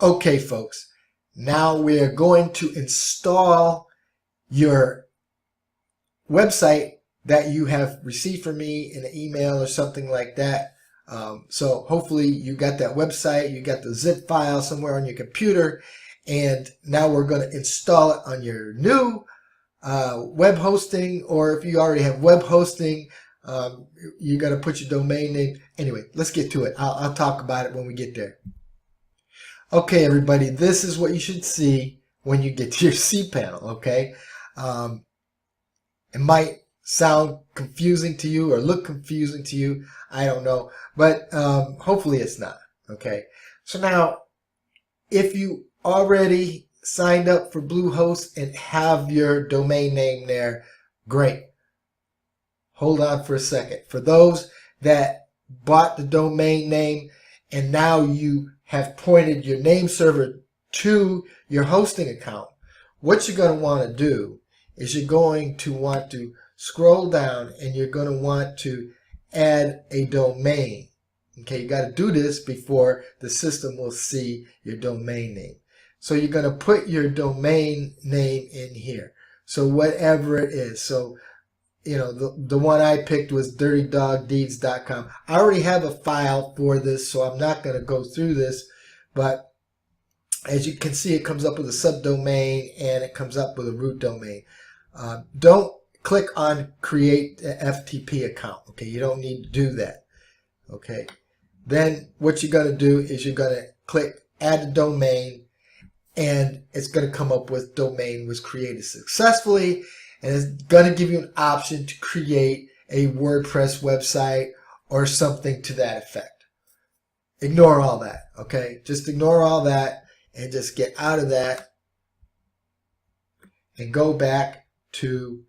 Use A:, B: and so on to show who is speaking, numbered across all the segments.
A: Okay, folks, now we're going to install your website that you have received from me in an email or something like that. So hopefully you got that website, you got the zip file somewhere on your computer, and now we're going to install it on your new web hosting, or if you already have web hosting, you got to put your domain name. Anyway, let's get to it. I'll talk about it when we get there. Okay, everybody, this is what you should see when you get to your cPanel, okay? It might sound confusing to you or look confusing to you. I don't know, but hopefully it's not, okay? So now, if you already signed up for Bluehost and have your domain name there, great. Hold on for a second. For those that bought the domain name and now you have pointed your name server to your hosting account, what you're going to want to do is you're going to want to scroll down and you're going to want to add a domain. Okay, you got to do this before the system will see your domain name. So you're going to put your domain name in here. So whatever it is. So, you know, the one I picked was dirtydogdeeds.com. I already have a file for this, so I'm not going to go through this. But as you can see, it comes up with a subdomain and it comes up with a root domain. Don't click on create an FTP account. Okay, you don't need to do that. Okay. Then what you're going to do is you're going to click add a domain, and it's going to come up with domain was created successfully, and it's going to give you an option to create a WordPress website or something to that effect. Ignore all that, okay? Just ignore all that and just get out of that and go back to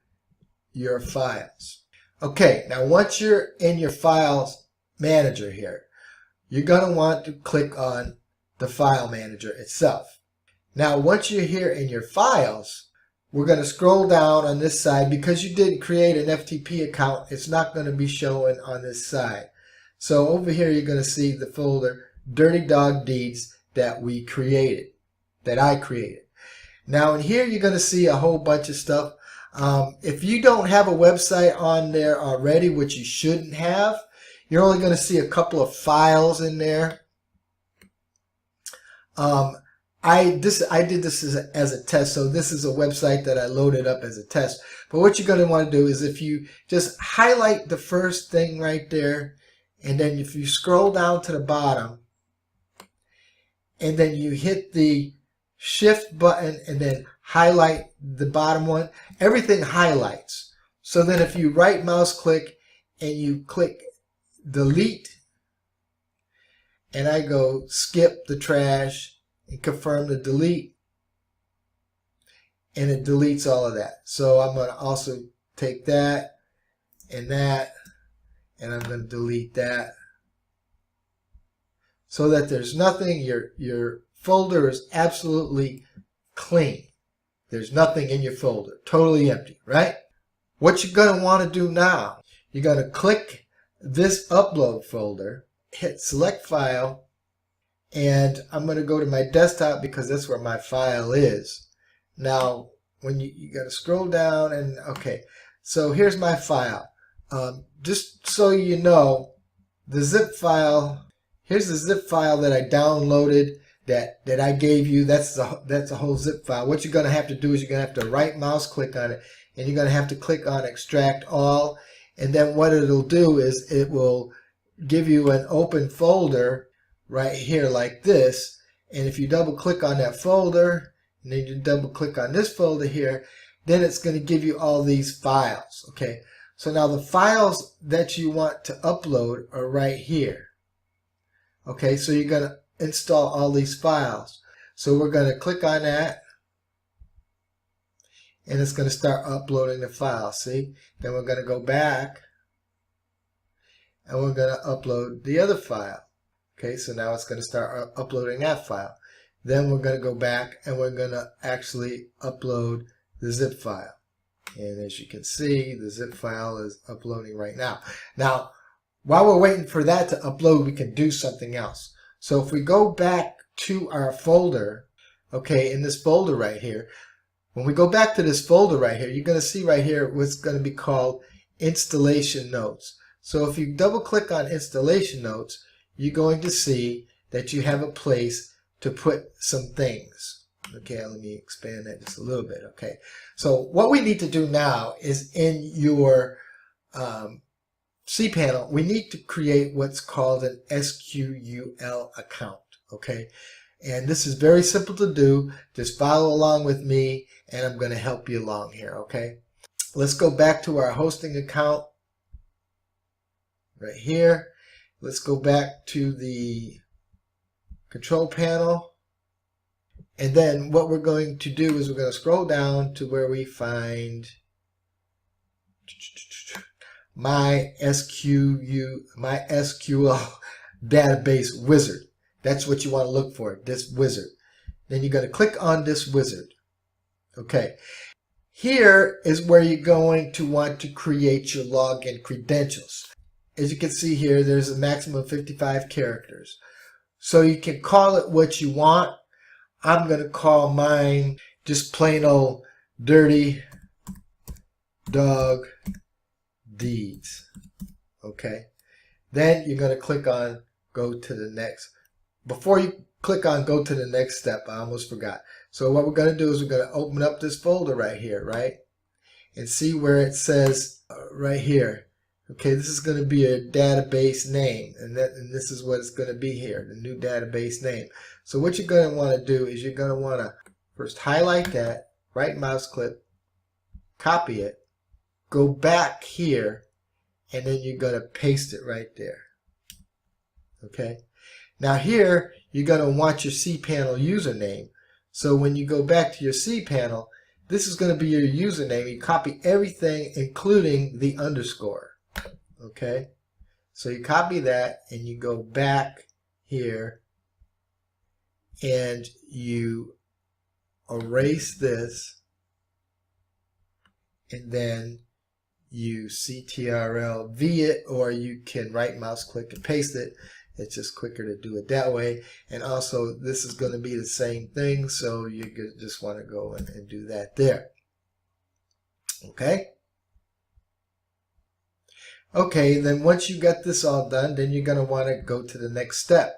A: your files. Okay, now once you're in your files manager here, you're going to want to click on the file manager itself. Now once you're here in your files, we're going to scroll down on this side. Because you didn't create an FTP account, it's not going to be showing on this side. So over here you're going to see the folder Dirty Dog Deeds that we created, that I created. Now in here you're going to see a whole bunch of stuff. If you don't have a website on there already, which you shouldn't have, you're only going to see a couple of files in there. I did this as a test, so this is a website that I loaded up as a test. But what you're going to want to do is if you just highlight the first thing right there, and then if you scroll down to the bottom, and then you hit the shift button and then highlight the bottom one, everything highlights. So then if you right mouse click and you click delete, and I go skip the trash and confirm the delete, and it deletes all of that. So I'm going to also take that, and I'm going to delete that, so that there's nothing. Your folder is absolutely clean. There's nothing in your folder, totally empty, right? What you're going to want to do now, you're going to click this upload folder, hit select file, and I'm going to go to my desktop because that's where my file is. Now, when you got to scroll down, and okay, so here's my file. Just so you know, the zip file, here's the zip file that I downloaded that I gave you. That's a whole zip file. What you're going to have to do is you're going to have to right mouse click on it, and you're going to have to click on extract all, and then what it'll do is it will give you an open folder right here like this, and if you double click on that folder and then you double click on this folder here, then it's going to give you all these files. Okay, so now the files that you want to upload are right here. Okay, so you're going to install all these files. So we're going to click on that, and it's going to start uploading the files. See, then we're going to go back and we're going to upload the other file. Okay, so now it's going to start uploading that file. Then we're going to go back and we're going to actually upload the zip file. And as you can see, the zip file is uploading right now. Now, while we're waiting for that to upload, we can do something else. So if we go back to our folder, okay, in this folder right here. When we go back to this folder right here, you're going to see right here what's going to be called installation notes. So if you double click on installation notes, you're going to see that you have a place to put some things. Okay, let me expand that just a little bit. Okay, so what we need to do now is in your cPanel, we need to create what's called an SQUL account. Okay, and this is very simple to do. Just follow along with me and I'm going to help you along here. Okay, let's go back to our hosting account right here. Let's go back to the control panel, and then what we're going to do is we're going to scroll down to where we find my SQL database wizard. That's what you want to look for, this wizard. Then you're going to click on this wizard. Okay, here is where you're going to want to create your login credentials. As you can see here, there's a maximum of 55 characters. So you can call it what you want. I'm going to call mine just plain old Dirty Dog Deeds. Okay. Then you're going to click on go to the next. Before you click on go to the next step, I almost forgot. So what we're going to do is we're going to open up this folder right here, right? And see where it says right here. Okay, this is going to be a database name, and this is what it's going to be here, the new database name. So what you're going to want to do is you're going to want to first highlight that, right mouse click, copy it, go back here, and then you're going to paste it right there. Okay, now here you're going to want your cPanel username. So when you go back to your cPanel, this is going to be your username. You copy everything, including the underscore. Okay, so you copy that and you go back here and you erase this, and then you CTRL-V it, or you can right mouse click and paste it. It's just quicker to do it that way. And also this is going to be the same thing, so you just want to go and do that there. Okay. Okay, then once you got this all done, then you're going to want to go to the next step.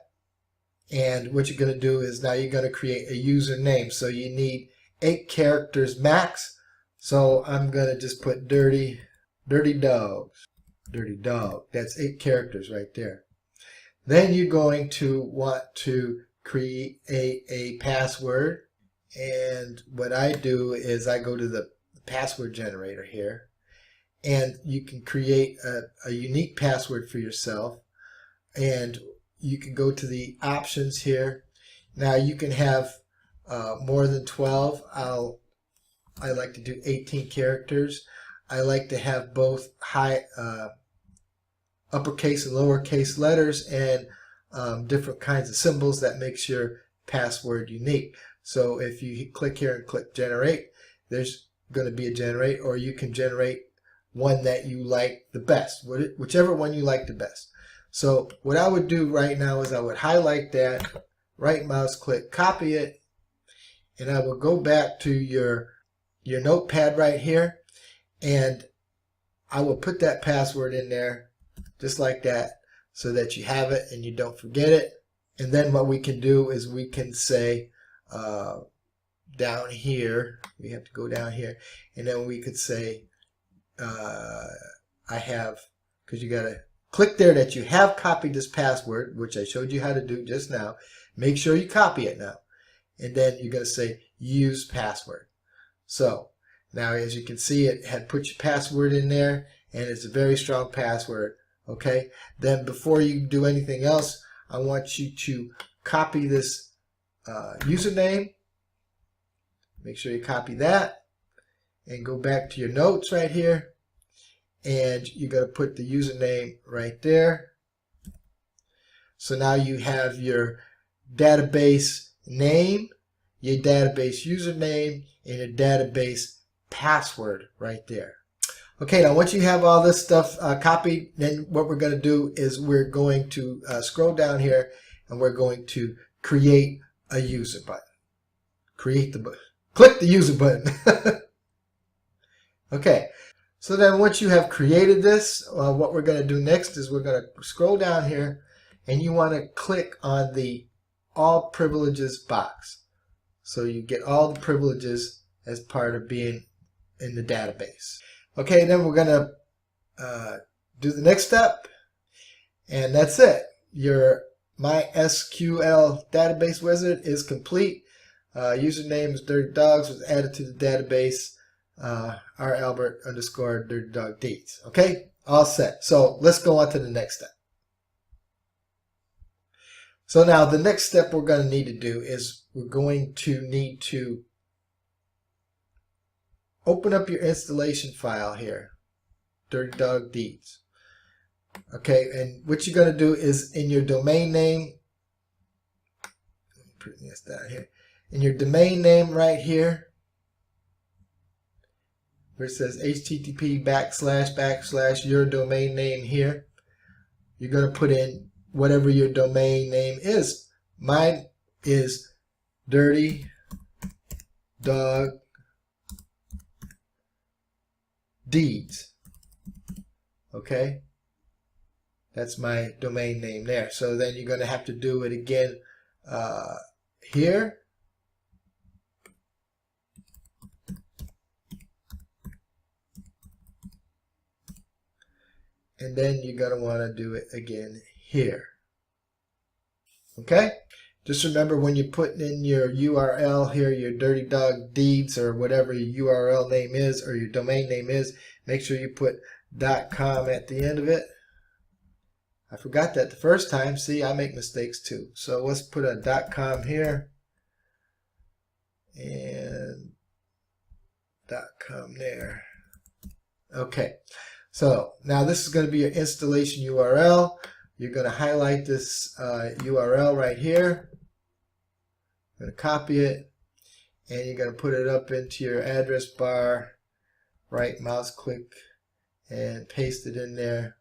A: And what you're going to do is now you're going to create a username. So you need 8 characters max. So I'm going to just put dirty dogs. Dirty dog. That's 8 characters right there. Then you're going to want to create a password. And what I do is I go to the password generator here. And you can create a unique password for yourself, and you can go to the options here. Now you can have more than 12. I like to do 18 characters. I like to have both uppercase and lowercase letters and different kinds of symbols. That makes your password unique. So if you click here and click generate, there's going to be a generate, or you can generate one that you like the best, whichever one you like the best. So what I would do right now is I would highlight that, right mouse click, copy it, and I will go back to your notepad right here, and I will put that password in there just like that so that you have it and you don't forget it. And then what we can do is we can say down here, we have to go down here, and then we could say I have, because you got to click there that you have copied this password, which I showed you how to do just now. Make sure you copy it now. And then you're going to say use password. So now as you can see, it had put your password in there, and it's a very strong password. Okay, then before you do anything else, I want you to copy this username. Make sure you copy that and go back to your notes right here, and you're going to put the username right there. So now you have your database name, your database username, and your database password right there. Okay, now once you have all this stuff copied, then what we're going to do is we're going to scroll down here, and we're going to create a user button. Create the button. Click the user button. Okay, so then once you have created this, what we're going to do next is we're going to scroll down here, and you want to click on the all privileges box. So you get all the privileges as part of being in the database. Okay, then we're going to do the next step, and that's it. Your MySQL database wizard is complete. Username is Dirty Dogs, was added to the database. R.Albert_DirtyDogDeeds. Okay, all set. So let's go on to the next step. So now the next step we're going to need to do is we're going to need to open up your installation file here, Dirty Dog Deeds. Okay, and what you're going to do is in your domain name, let me put this down here, in your domain name right here, where it says http:// your domain name here, you're going to put in whatever your domain name is. Mine is Dirty Dog Deeds. Okay, that's my domain name there. So then you're going to have to do it again here. And then you're going to want to do it again here. Okay? Just remember when you're putting in your URL here, your Dirty Dog Deeds or whatever your URL name is or your domain name is, make sure you put .com at the end of it. I forgot that the first time. See, I make mistakes too. So let's put a .com here and .com there. Okay. So now this is going to be your installation URL. You're going to highlight this URL right here. You're going to copy it, and you're going to put it up into your address bar. Right mouse click and paste it in there,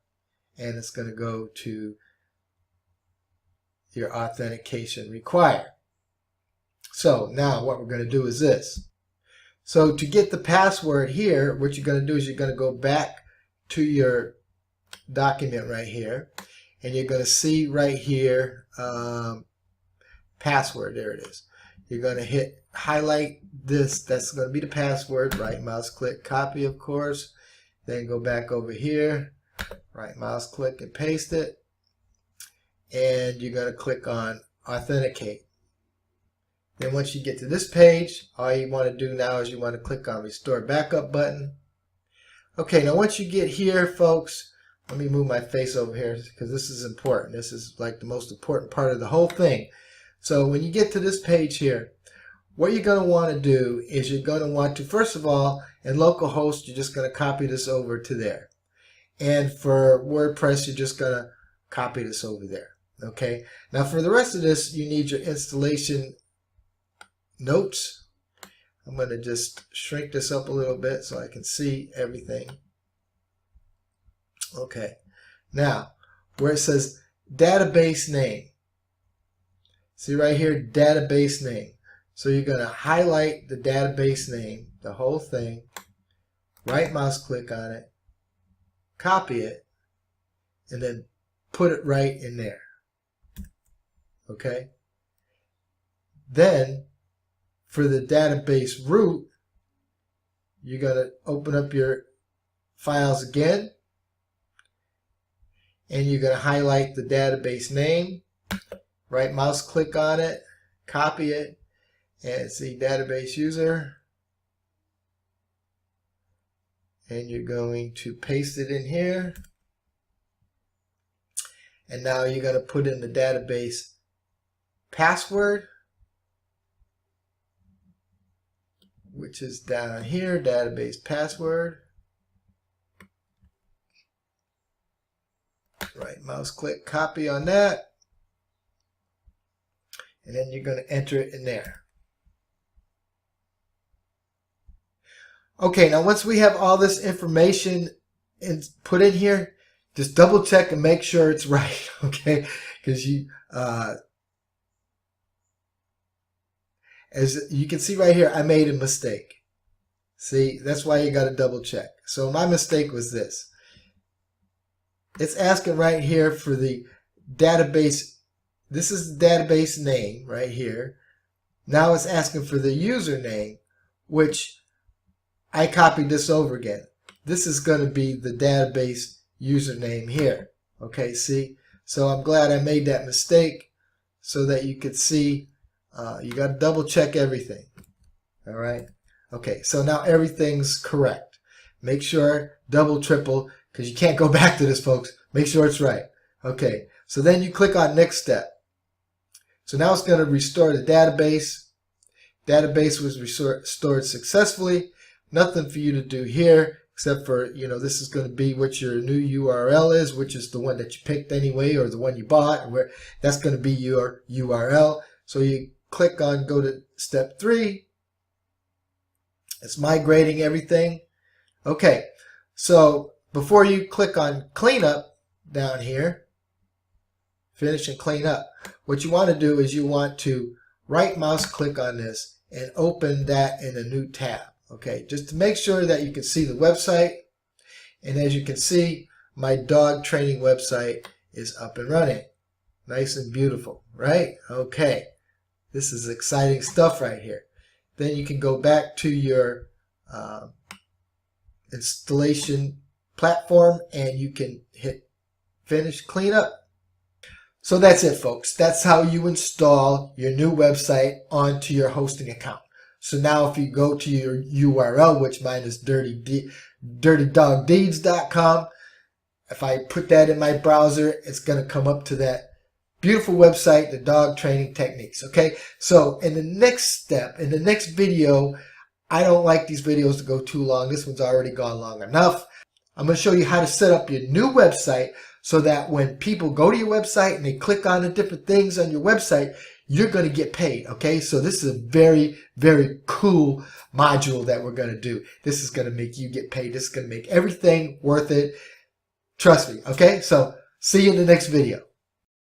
A: and it's going to go to your authentication required. So now what we're going to do is this. So to get the password here, what you're going to do is you're going to go back to your document right here, and you're going to see right here password. There it is. You're going to hit highlight this. That's going to be the password. Right mouse click, copy of course, then go back over here, right mouse click and paste it, and you're going to click on authenticate. Then once you get to this page, all you want to do now is you want to click on restore backup button. Okay, now once you get here, folks, let me move my face over here because this is important. This is like the most important part of the whole thing. So when you get to this page here, what you're going to want to do is you're going to want to, first of all, in localhost, you're just going to copy this over to there. And for WordPress, you're just going to copy this over there. Okay, now for the rest of this, you need your installation notes. I'm going to just shrink this up a little bit so I can see everything. Okay, now where it says database name, see right here, database name. So you're going to highlight the database name, the whole thing, right mouse click on it, copy it, and then put it right in there. Okay, then for the database root, you're going to open up your files again, and you're going to highlight the database name, right mouse click on it, copy it, and see database user, and you're going to paste it in here, and now you're going to put in the database password, which is down here, database password. Right mouse click, copy on that, and then you're going to enter it in there. Okay, now once we have all this information put in here, just double check and make sure it's right, okay? Because as you can see right here, I made a mistake. See, that's why you got to double check. So my mistake was this. It's asking right here for the database. This is the database name right here. Now it's asking for the username, which I copied this over again. This is going to be the database username here. Okay, see? So I'm glad I made that mistake so that you could see. You got to double check everything. All right? Okay, so now everything's correct. Make sure, double, triple, because you can't go back to this, folks. Make sure it's right. Okay, so then you click on next step. So now it's going to restore the database. Database was restored successfully. Nothing for you to do here except for, this is going to be what your new URL is, which is the one that you picked anyway, or the one you bought, where that's going to be your URL. So you click on go to step 3. It's migrating everything. Okay, so before you click on cleanup down here, finish and clean up, what you want to do is you want to right mouse click on this and open that in a new tab. Okay, just to make sure that you can see the website. And as you can see, my dog training website is up and running. Nice and beautiful, right? Okay, this is exciting stuff right here. Then you can go back to your installation platform and you can hit finish cleanup. So that's it, folks. That's how you install your new website onto your hosting account. So now if you go to your URL, which mine is dirtydogdeeds.com, if I put that in my browser, it's going to come up to that beautiful website, the dog training techniques. Okay, so in the next step, in the next video, I don't like these videos to go too long. This one's already gone long enough. I'm going to show you how to set up your new website so that when people go to your website and they click on the different things on your website, you're going to get paid. Okay, so this is a very, very cool module that we're going to do. This is going to make you get paid. This is going to make everything worth it. Trust me. Okay, so see you in the next video.